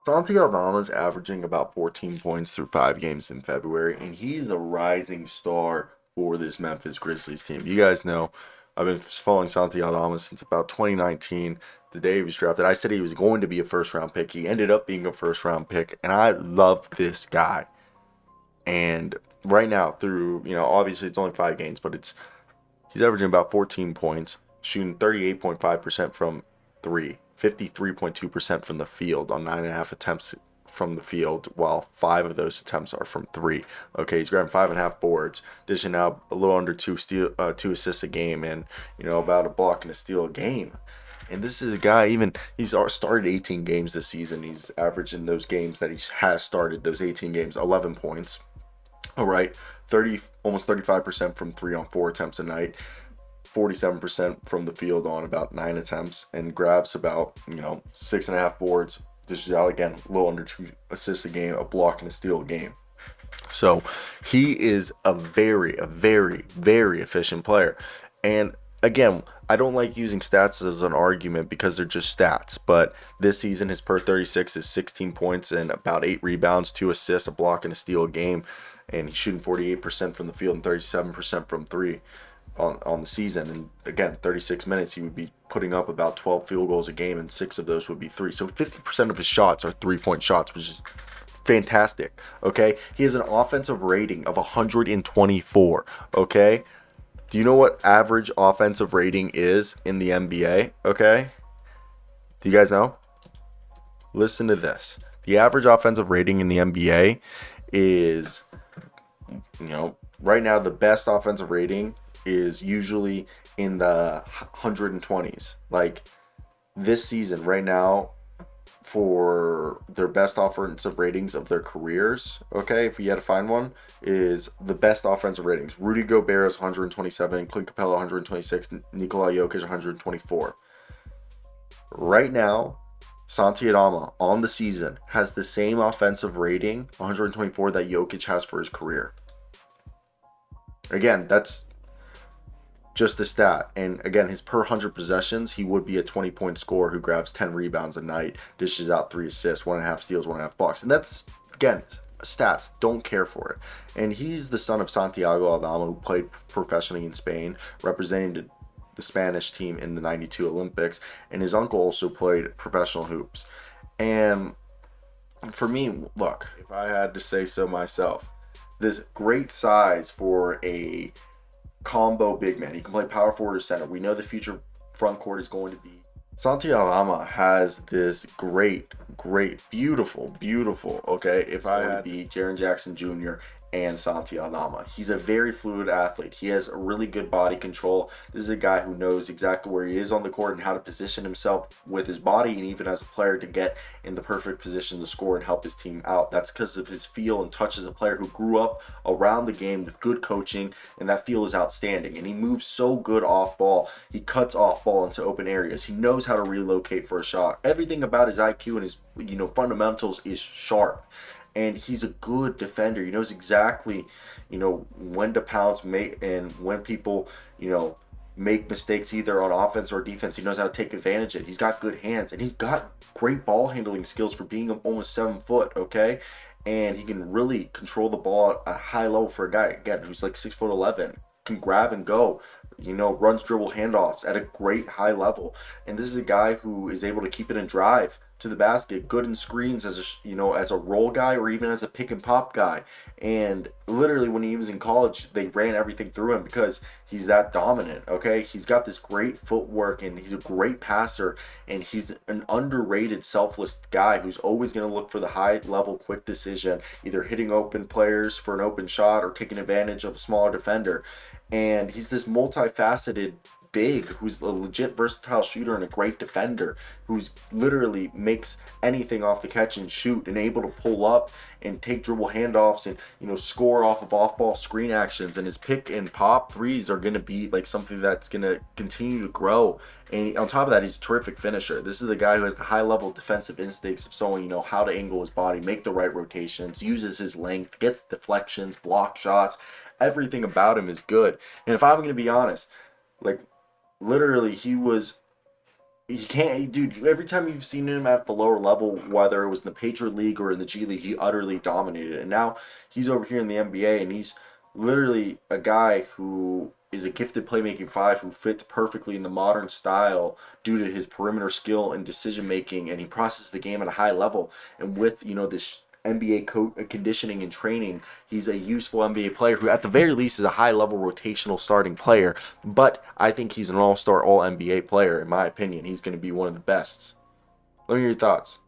Santi Aldama's averaging about 14 points through 5 games in February, and he's a rising star for this Memphis Grizzlies team. You guys know I've been following Santi Aldama since about 2019, the day he was drafted. I said he was going to be a first round pick. He ended up being a first round pick, and I love this guy. And right now, through, obviously it's only 5 games, but he's averaging about 14 points, shooting 38.5% from three, 53.2% from the field on 9.5 attempts from the field, while 5 of those attempts are from three. Okay, he's grabbing 5.5 boards, dishing out a little under 2 assists a game, and about a block and a steal a game. And this is a guy, even he's started 18 games this season. He's averaged in those games that he has started, those 18 games, 11 points. All right, 30, almost 35% from 3 on 4 attempts a night, 47% from the field on about 9 attempts, and grabs about 6.5 boards. Dishes out again, a little under 2 assists a game, a block and a steal a game. So he is a very, very efficient player. And again, I don't like using stats as an argument because they're just stats. But this season, his per 36 is 16 points and about 8 rebounds, 2 assists, a block, and a steal a game. And he's shooting 48% from the field and 37% from three on the season. And again, 36 minutes, he would be putting up about 12 field goals a game, and 6 of those would be three. So 50% of his shots are 3-point shots, which is fantastic. Okay, he has an offensive rating of 124. Okay, do you know what average offensive rating is in the NBA? Okay, do you guys know? Listen to this. The average offensive rating in the NBA is, right now the best offensive rating is usually in the 120s. Like this season, right now, for their best offensive ratings of their careers, okay, if you had to find one, is the best offensive ratings. Rudy Gobert is 127, Clint Capella 126, Nikola Jokic 124. Right now, Santi Aldama on the season has the same offensive rating, 124, that Jokic has for his career. Again, that's just a stat. And again, his per 100 possessions, he would be a 20-point scorer who grabs 10 rebounds a night, dishes out 3 assists, 1.5 steals, 1.5 blocks. And that's, again, stats. Don't care for it. And he's the son of Santiago Aldama, who played professionally in Spain, representing the Spanish team in the 92 Olympics. And his uncle also played professional hoops. And for me, look, if I had to say so myself, this great size for a combo big man. He can play power forward or center. We know the future front court is going to be. Santi Aldama has this great, beautiful, okay, if I had to be Jaren Jackson Jr. and Santi Aldama. He's a very fluid athlete. He has a really good body control. This is a guy who knows exactly where he is on the court and how to position himself with his body and even as a player to get in the perfect position to score and help his team out. That's because of his feel and touch as a player who grew up around the game with good coaching, and that feel is outstanding. And he moves so good off ball. He cuts off ball into open areas. He knows how to relocate for a shot. Everything about his IQ and his fundamentals is sharp. And he's a good defender. He knows exactly, when to pounce, and when people, make mistakes either on offense or defense. He knows how to take advantage of it. He's got good hands, and he's got great ball handling skills for being almost 7 foot, okay? And he can really control the ball at a high level for a guy, again, who's like 6'11", can grab and go, runs dribble handoffs at a great high level. And this is a guy who is able to keep it and drive to the basket, good in screens as as a roll guy or even as a pick and pop guy. And literally when he was in college, they ran everything through him because he's that dominant, okay? He's got this great footwork and he's a great passer, and he's an underrated selfless guy who's always going to look for the high level quick decision, either hitting open players for an open shot or taking advantage of a smaller defender. And he's this multifaceted big who's a legit versatile shooter and a great defender who's literally makes anything off the catch and shoot and able to pull up and take dribble handoffs and score off of off-ball screen actions. And his pick and pop threes are going to be like something that's going to continue to grow. And on top of that, he's a terrific finisher. This is the guy who has the high level defensive instincts of someone, how to angle his body, make the right rotations, uses his length, gets deflections, block shots. Everything about him is good. And if I'm going to be honest, like literally he was He can't, dude. Every time you've seen him at the lower level, whether it was in the Patriot League or in the G League, he utterly dominated. And now he's over here in the NBA, and he's literally a guy who is a gifted playmaking five who fits perfectly in the modern style due to his perimeter skill and decision making, and he processes the game at a high level. And with this NBA conditioning and training, he's a useful NBA player who, at the very least, is a high level rotational starting player. But I think he's an all star, all NBA player, in my opinion. He's going to be one of the best. Let me hear your thoughts.